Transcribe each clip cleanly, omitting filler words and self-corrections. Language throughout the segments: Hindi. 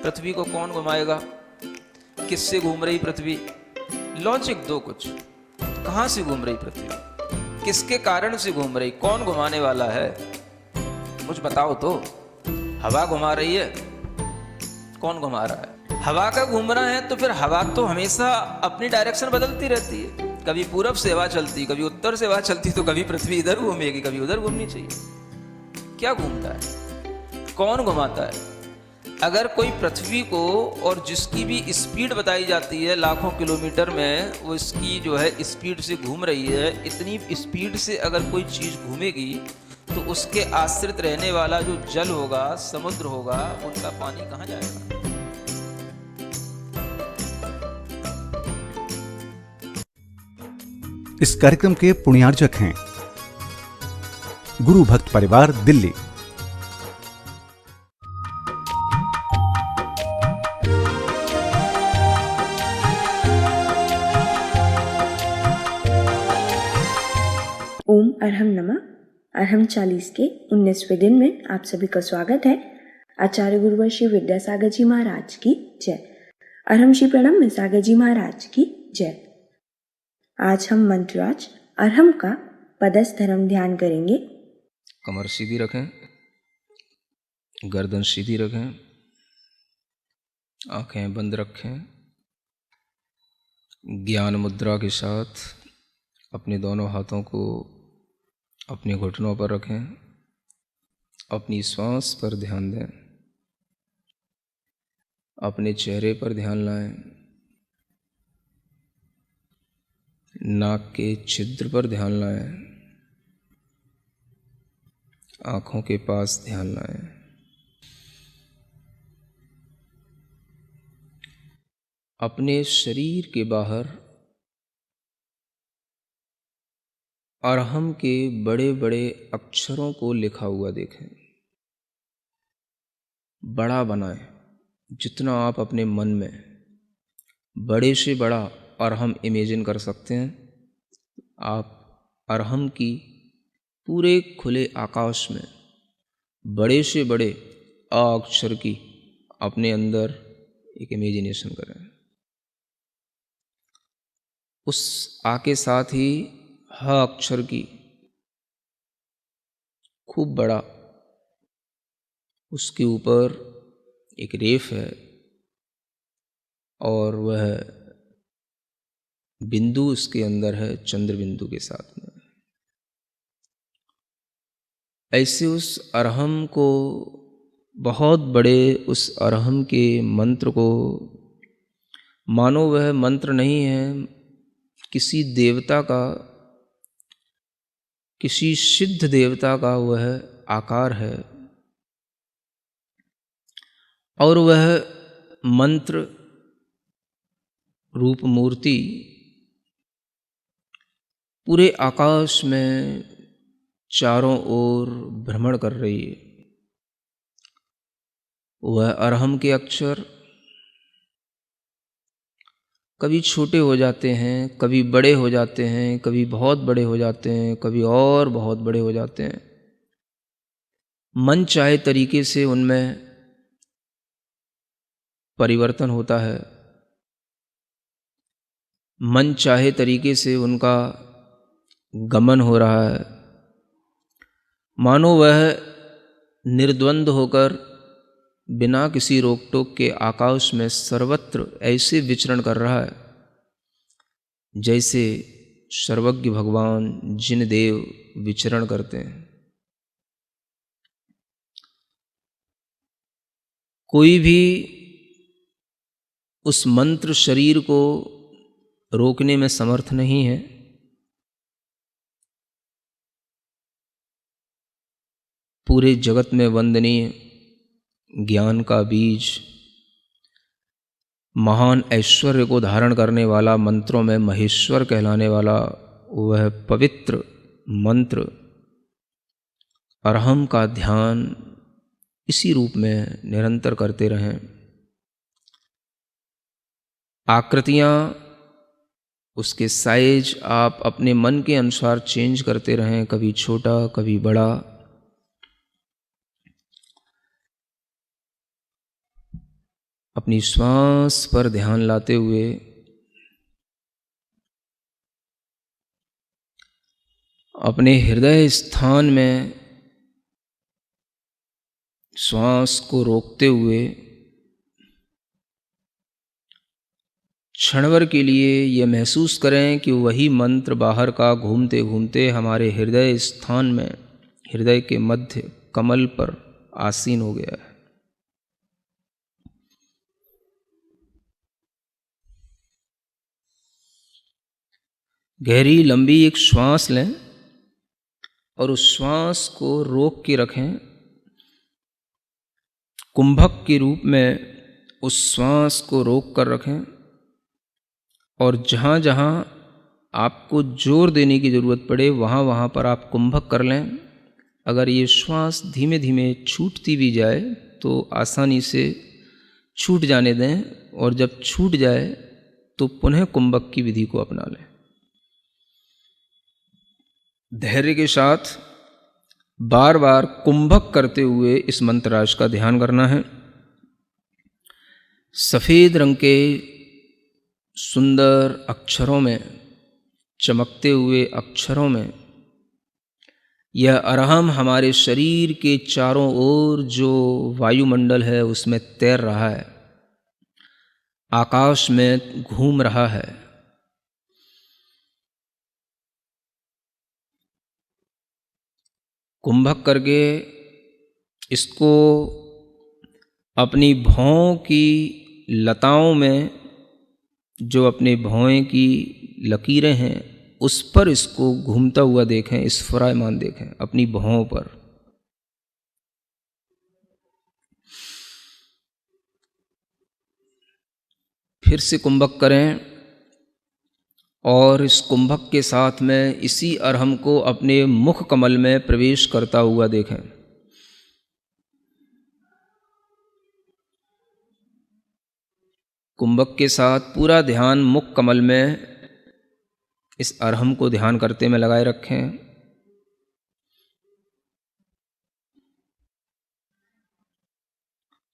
पृथ्वी को कौन घुमाएगा, किससे घूम रही पृथ्वी, लॉजिक दो कुछ। कहां से घूम रही पृथ्वी, किसके कारण से घूम रही, कौन घुमाने वाला है, कुछ बताओ तो। हवा घुमा रही है, कौन घुमा रहा है, हवा का घूमना है तो फिर हवा तो हमेशा अपनी डायरेक्शन बदलती रहती है। कभी पूरब से हवा चलती, कभी उत्तर से हवा चलती, तो कभी पृथ्वी इधर घूमेगी, कभी उधर घूमनी चाहिए। क्या घूमता है, कौन घुमाता है? अगर कोई पृथ्वी को, और जिसकी भी स्पीड बताई जाती है लाखों किलोमीटर में, वो इसकी जो है स्पीड से घूम रही है, इतनी स्पीड से अगर कोई चीज़ घूमेगी तो उसके आश्रित रहने वाला जो जल होगा, समुद्र होगा, उनका पानी कहाँ जाएगा? इस कार्यक्रम के पुण्यार्जक हैं गुरु भक्त परिवार, दिल्ली। ओम अरहम नमः। अरहम 40 के 19वें दिन में आप सभी का स्वागत है। आचार्य गुरुवर श्री विद्यासागर जी महाराज की जय। अरहम श्री प्रणम में सागर जी महाराज की जय। आज हम मंत्रराज अरहम का पदस्थ धर्म ध्यान करेंगे। कमर सीधी रखें, गर्दन सीधी रखें, आंखें बंद रखें। ज्ञान मुद्रा के साथ अपने दोनों हाथों को अपने घुटनों पर रखें, अपनी श्वास पर ध्यान दें, अपने चेहरे पर ध्यान लाएं, नाक के छिद्र पर ध्यान लाएं, आँखों के पास ध्यान लाएं। अपने शरीर के बाहर अरहम के बड़े बड़े अक्षरों को लिखा हुआ देखें। बड़ा बनाएं, जितना आप अपने मन में बड़े से बड़ा अरहम इमेजिन कर सकते हैं। आप अरहम की पूरे खुले आकाश में बड़े से बड़े अ अक्षर की अपने अंदर एक इमेजिनेशन करें। उस आ के साथ ही ह अक्षर की खूब बड़ा, उसके ऊपर एक रेफ है और वह बिंदु उसके अंदर है, चंद्र बिंदु के साथ में। ऐसे उस अरहम को, बहुत बड़े उस अरहम के मंत्र को, मानो वह मंत्र नहीं है, किसी देवता का, किसी सिद्ध देवता का वह आकार है, और वह मंत्र रूप मूर्ति पूरे आकाश में चारों ओर भ्रमण कर रही है। वह अरहम के अक्षर कभी छोटे हो जाते हैं, कभी बड़े हो जाते हैं, कभी बहुत बड़े हो जाते हैं, कभी और बहुत बड़े हो जाते हैं। मन चाहे तरीके से उनमें परिवर्तन होता है, मन चाहे तरीके से उनका गमन हो रहा है, मानो वह निर्द्वंद होकर बिना किसी रोक टोक के आकाश में सर्वत्र ऐसे विचरण कर रहा है जैसे सर्वज्ञ भगवान जिन देव विचरण करते हैं। कोई भी उस मंत्र शरीर को रोकने में समर्थ नहीं है। पूरे जगत में वंदनीय ज्ञान का बीज, महान ऐश्वर्य को धारण करने वाला, मंत्रों में महेश्वर कहलाने वाला वह पवित्र मंत्र अरहम का ध्यान इसी रूप में निरंतर करते रहें। आकृतियाँ, उसके साइज आप अपने मन के अनुसार चेंज करते रहें, कभी छोटा कभी बड़ा। अपनी श्वास पर ध्यान लाते हुए अपने हृदय स्थान में श्वास को रोकते हुए क्षणभर के लिए यह महसूस करें कि वही मंत्र बाहर का घूमते घूमते हमारे हृदय स्थान में, हृदय के मध्य कमल पर आसीन हो गया है। गहरी लंबी एक श्वास लें और उस श्वास को रोक के रखें। कुंभक के रूप में उस श्वास को रोक कर रखें और जहाँ जहाँ आपको जोर देने की ज़रूरत पड़े वहाँ वहाँ पर आप कुंभक कर लें। अगर ये श्वास धीमे धीमे छूटती भी जाए तो आसानी से छूट जाने दें और जब छूट जाए तो पुनः कुंभक की विधि को अपना लें। धैर्य के साथ बार बार कुंभक करते हुए इस मंत्रराज का ध्यान करना है। सफ़ेद रंग के सुंदर अक्षरों में, चमकते हुए अक्षरों में यह अरहम हमारे शरीर के चारों ओर जो वायुमंडल है उसमें तैर रहा है, आकाश में घूम रहा है। कुंभक करके इसको अपनी भौं की लताओं में, जो अपने भौं की लकीरें हैं उस पर इसको घूमता हुआ देखें, स्फुरायमान देखें अपनी भौं पर। फिर से कुंभक करें और इस कुंभक के साथ में इसी अरहम को अपने मुख कमल में प्रवेश करता हुआ देखें। कुंभक के साथ पूरा ध्यान मुख कमल में इस अरहम को ध्यान करते में लगाए रखें।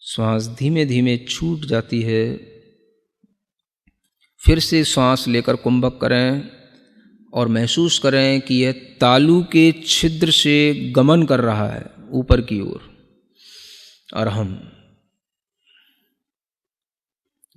श्वास धीमे धीमे छूट जाती है। फिर से श्वास लेकर कुंभक करें और महसूस करें कि यह तालू के छिद्र से गमन कर रहा है ऊपर की ओर अरहम।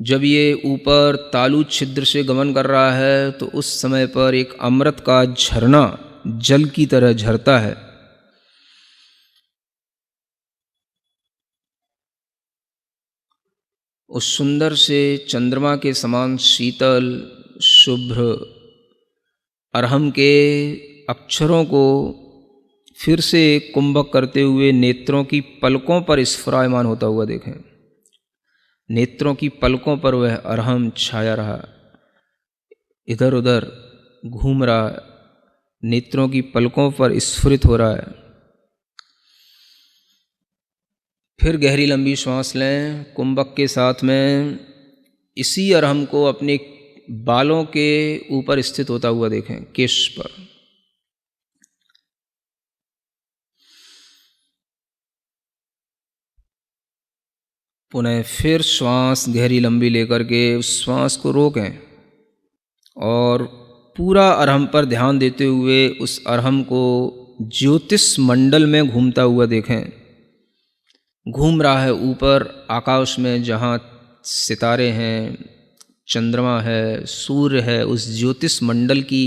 जब ये ऊपर तालु छिद्र से गमन कर रहा है तो उस समय पर एक अमृत का झरना जल की तरह झरता है। उस सुंदर से चंद्रमा के समान शीतल शुभ्र अरहम के अक्षरों को फिर से कुंभक करते हुए नेत्रों की पलकों पर स्फुरायमान होता हुआ देखें। नेत्रों की पलकों पर वह अरहम छाया रहा, इधर उधर घूम रहा, नेत्रों की पलकों पर स्फुरित हो रहा है। फिर गहरी लंबी श्वास लें। कुंभक के साथ में इसी अरहम को अपने बालों के ऊपर स्थित होता हुआ देखें, केश पर। पुनः फिर श्वास गहरी लंबी लेकर के उस श्वास को रोकें और पूरा अरहम पर ध्यान देते हुए उस अरहम को ज्योतिष मंडल में घूमता हुआ देखें। घूम रहा है ऊपर आकाश में, जहाँ सितारे हैं, चंद्रमा है, सूर्य है, उस ज्योतिष मंडल की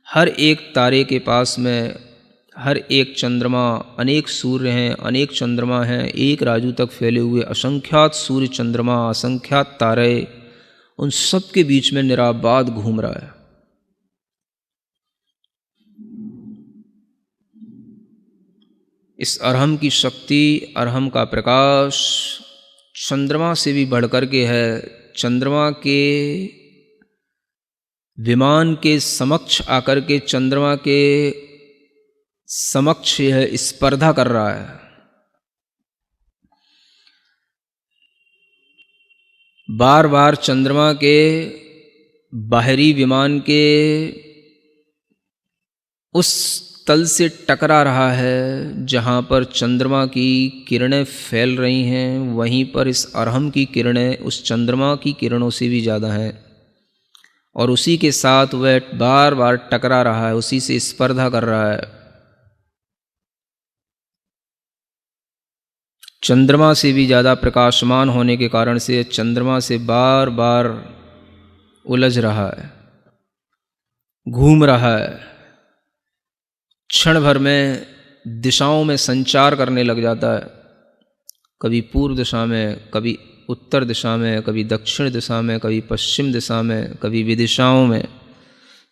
हर एक तारे के पास में हर एक चंद्रमा, अनेक सूर्य हैं, अनेक चंद्रमा हैं, एक राजू तक फैले हुए असंख्यात सूर्य चंद्रमा, असंख्यात तारे, उन सब के बीच में निराबाद घूम रहा है। इस अरहम की शक्ति, अरहम का प्रकाश चंद्रमा से भी बढ़कर के है। चंद्रमा के विमान के समक्ष आकर के चंद्रमा के समक्ष यह स्पर्धा कर रहा है। बार बार चंद्रमा के बाहरी विमान के उस तल से टकरा रहा है। जहाँ पर चंद्रमा की किरणें फैल रही हैं, वहीं पर इस अरहम की किरणें उस चंद्रमा की किरणों से भी ज़्यादा हैं, और उसी के साथ वह बार बार टकरा रहा है, उसी से स्पर्धा कर रहा है। चंद्रमा से भी ज़्यादा प्रकाशमान होने के कारण से चंद्रमा से बार बार उलझ रहा है, घूम रहा है। क्षण भर में दिशाओं में संचार करने लग जाता है, कभी पूर्व दिशा में, कभी उत्तर दिशा में, कभी दक्षिण दिशा में, कभी पश्चिम दिशा में, कभी विदिशाओं में।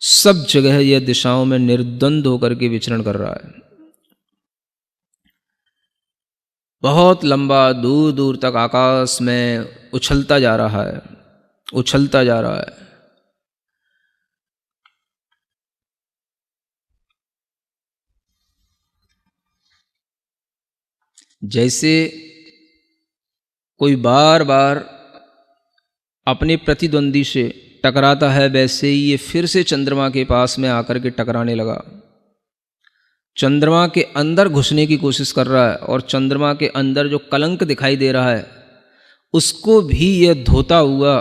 सब जगह यह दिशाओं में निर्द्वंद होकर के विचरण कर रहा है। बहुत लंबा दूर दूर तक आकाश में उछलता जा रहा है, उछलता जा रहा है। जैसे कोई बार बार अपने प्रतिद्वंदी से टकराता है, वैसे ही ये फिर से चंद्रमा के पास में आकर के टकराने लगा। चंद्रमा के अंदर घुसने की कोशिश कर रहा है, और चंद्रमा के अंदर जो कलंक दिखाई दे रहा है उसको भी यह धोता हुआ,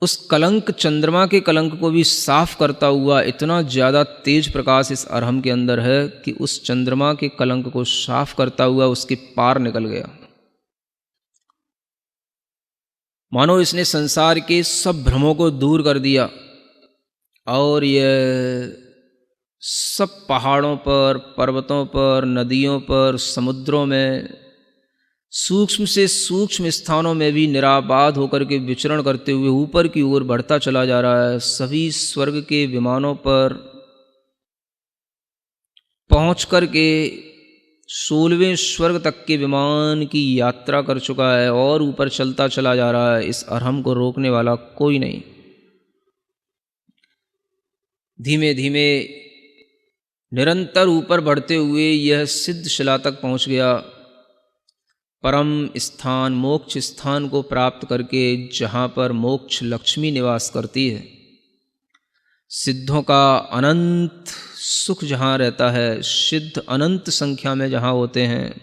उस कलंक, चंद्रमा के कलंक को भी साफ करता हुआ, इतना ज़्यादा तेज प्रकाश इस अरहम के अंदर है कि उस चंद्रमा के कलंक को साफ करता हुआ उसके पार निकल गया। मानो इसने संसार के सब भ्रमों को दूर कर दिया, और यह सब पहाड़ों पर, पर्वतों पर, नदियों पर, समुद्रों में, सूक्ष्म से सूक्ष्म स्थानों में भी निराबाद होकर के विचरण करते हुए ऊपर की ओर बढ़ता चला जा रहा है। सभी स्वर्ग के विमानों पर पहुंच कर के 16वें स्वर्ग तक के विमान की यात्रा कर चुका है, और ऊपर चलता चला जा रहा है। इस अरहम को रोकने वाला कोई नहीं। धीमे धीमे निरंतर ऊपर बढ़ते हुए यह सिद्ध शिला तक पहुंच गया, परम स्थान, मोक्ष स्थान को प्राप्त करके, जहाँ पर मोक्ष लक्ष्मी निवास करती है। सिद्धों का अनंत सुख जहाँ रहता है, सिद्ध अनंत संख्या में जहाँ होते हैं,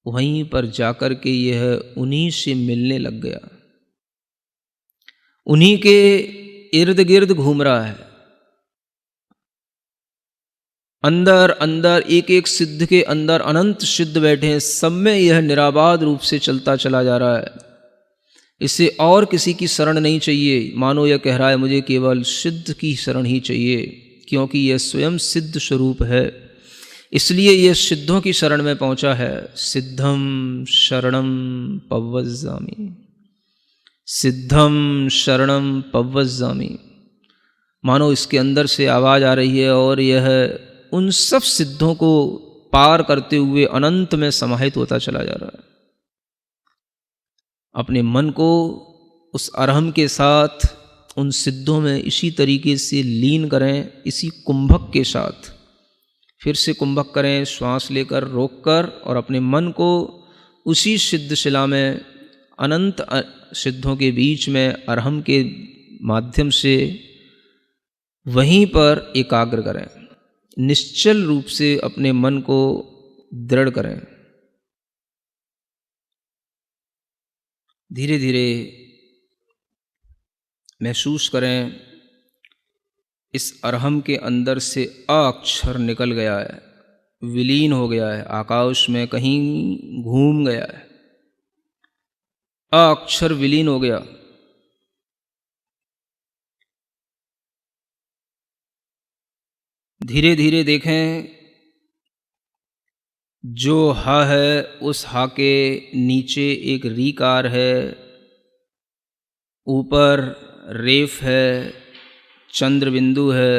वहीं पर जाकर के यह उन्हीं से मिलने लग गया, उन्हीं के इर्द गिर्द घूम रहा है। अंदर अंदर एक एक सिद्ध के अंदर अनंत सिद्ध बैठे हैं, सब में यह निराबाद रूप से चलता चला जा रहा है। इसे और किसी की शरण नहीं चाहिए। मानो यह कह रहा है, मुझे केवल सिद्ध की शरण ही चाहिए, क्योंकि यह स्वयं सिद्ध स्वरूप है, इसलिए यह सिद्धों की शरण में पहुंचा है। सिद्धम शरणम पव्वज्जामि, सिद्धम शरणम पव्वज्जामि। मानो इसके अंदर से आवाज़ आ रही है, और यह उन सब सिद्धों को पार करते हुए अनंत में समाहित होता चला जा रहा है। अपने मन को उस अरहम के साथ उन सिद्धों में इसी तरीके से लीन करें, इसी कुंभक के साथ। फिर से कुंभक करें, श्वास लेकर, रोककर, और अपने मन को उसी सिद्ध शिला में, अनंत सिद्धों के बीच में, अरहम के माध्यम से वहीं पर एकाग्र करें। निश्चल रूप से अपने मन को दृढ़ करें। धीरे धीरे महसूस करें, इस अरहम के अंदर से अ अक्षर निकल गया है, विलीन हो गया है, आकाश में कहीं घूम गया है। अ अक्षर विलीन हो गया। धीरे धीरे देखें, जो हा है उस हा के नीचे एक रीकार है, ऊपर रेफ है, चंद्र बिंदु है।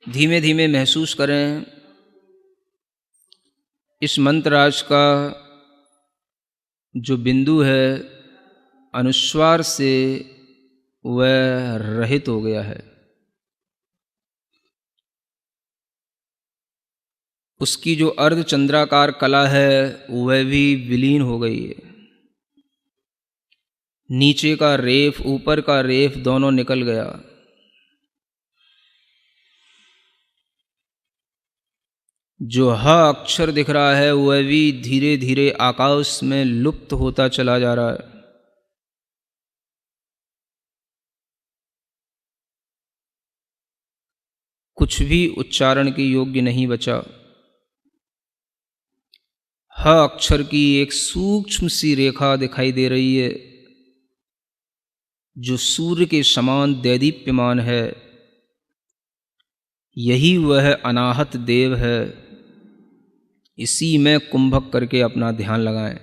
धीमे धीमे महसूस करें, इस मंत्रराज का जो बिंदु है, अनुस्वार से वह रहित हो गया है। उसकी जो अर्ध चंद्राकार कला है वह भी विलीन हो गई है। नीचे का रेफ, ऊपर का रेफ दोनों निकल गया। जो ह अक्षर दिख रहा है वह भी धीरे धीरे आकाश में लुप्त होता चला जा रहा है। कुछ भी उच्चारण के योग्य नहीं बचा। ह अक्षर की एक सूक्ष्म सी रेखा दिखाई दे रही है जो सूर्य के समान दैदीप्यमान है। यही वह अनाहत देव है। इसी में कुंभक करके अपना ध्यान लगाएं।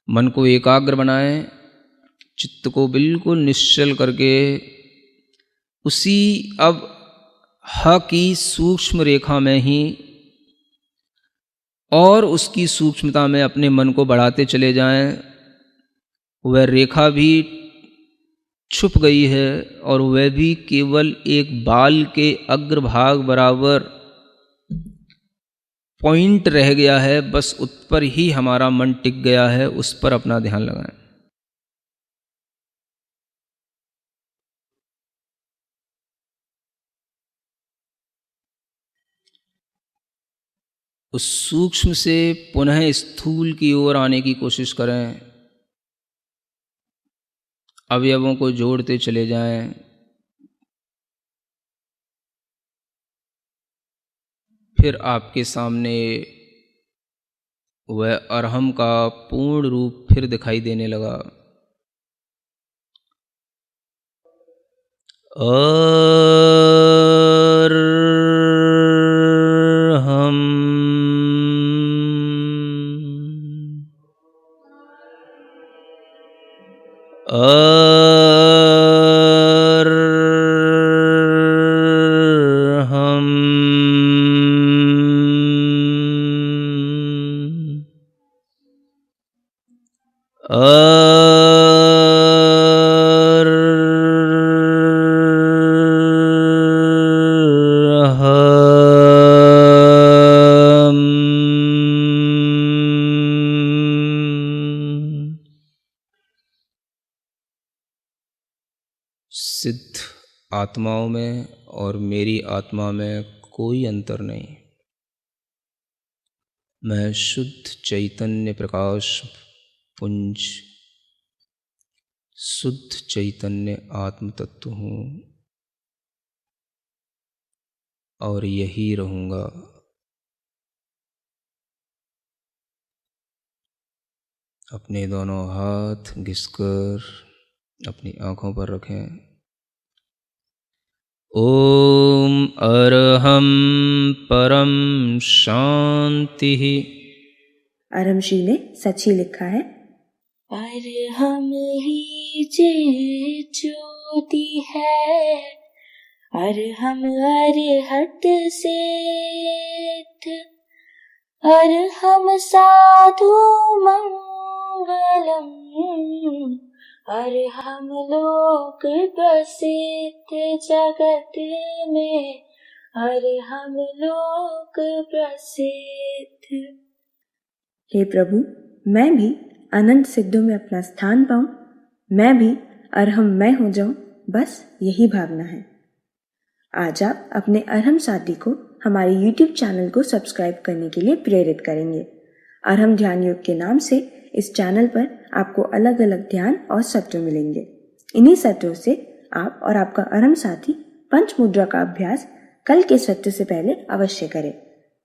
मन को एकाग्र बनाएं, चित्त को बिल्कुल निश्चल करके उसी अब ह की सूक्ष्म रेखा में ही और उसकी सूक्ष्मता में अपने मन को बढ़ाते चले जाएं। वह रेखा भी छुप गई है और वह भी केवल एक बाल के अग्रभाग बराबर पॉइंट रह गया है। बस उस पर ही हमारा मन टिक गया है। उस पर अपना ध्यान लगाएं। उस सूक्ष्म से पुनः स्थूल की ओर आने की कोशिश करें। अवयवों को जोड़ते चले जाएं। फिर आपके सामने वह अरहम का पूर्ण रूप फिर दिखाई देने लगा। अरहम अरहम सिद्ध आत्माओं में और मेरी आत्मा में कोई अंतर नहीं। मैं शुद्ध चैतन्य प्रकाश पुंज, शुद्ध चैतन्य आत्म तत्व हूँ और यही रहूँगा। अपने दोनों हाथ घिसकर अपनी आँखों पर रखें। ओम अरहम परम शांति। अरहमश्री ने सच ही लिखा है। अरहम ही जे ज्योति है, अरहम अरहत सिद्ध, अरहम साधु मंगलम, अरहम लोक प्रसिद्ध जगत में, अरहम लोक प्रसिद्ध। हे प्रभु, मैं भी अनंत सिद्धों में अपना स्थान पाऊं, मैं भी अरहम मैं हो जाऊं, बस यही भावना है। आज आप अपने अरहम साथी को हमारे YouTube चैनल को सब्सक्राइब करने के लिए प्रेरित करेंगे। अरहम ध्यान योग के नाम से इस चैनल पर आपको अलग अलग ध्यान और सत्र मिलेंगे। इन्हीं सत्रों से आप और आपका अरहम साथी पंच मुद्रा का अभ्यास कल के सत्र से पहले अवश्य करें।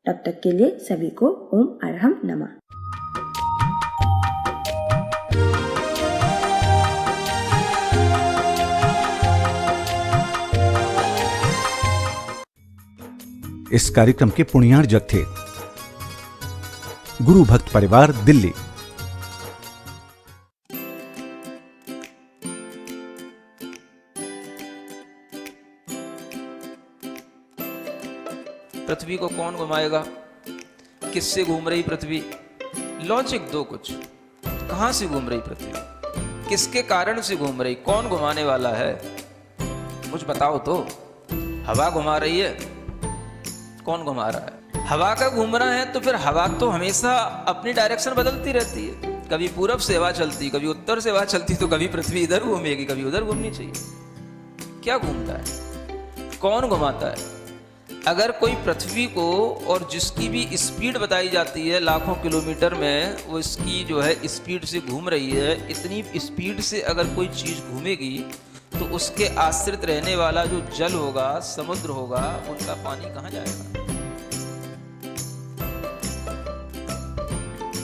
तब तक के लिए सभी को ओम अरहम नमः। इस कार्यक्रम के पुण्यार्जक थे गुरु भक्त परिवार दिल्ली। पृथ्वी को कौन घुमाएगा? किससे घूम रही पृथ्वी? लॉजिक दो कुछ। कहां से घूम रही पृथ्वी? किसके कारण से घूम रही? कौन घुमाने वाला है? मुझे बताओ तो। हवा घुमा रही है? कौन घुमा रहा है? हवा का घूमना है तो फिर हवा तो हमेशा अपनी डायरेक्शन बदलती रहती है। कभी पूरब से हवा चलती, कभी उत्तर से हवा चलती, तो कभी पृथ्वी इधर घूमेगी, कभी उधर घूमनी चाहिए। क्या घूमता है, कौन घुमाता है? अगर कोई पृथ्वी को, और जिसकी भी स्पीड बताई जाती है लाखों किलोमीटर में, वो इसकी जो है स्पीड से घूम रही है, इतनी स्पीड से अगर कोई चीज़ घूमेगी तो उसके आश्रित रहने वाला जो जल होगा, समुद्र होगा, उनका पानी कहाँ जाएगा?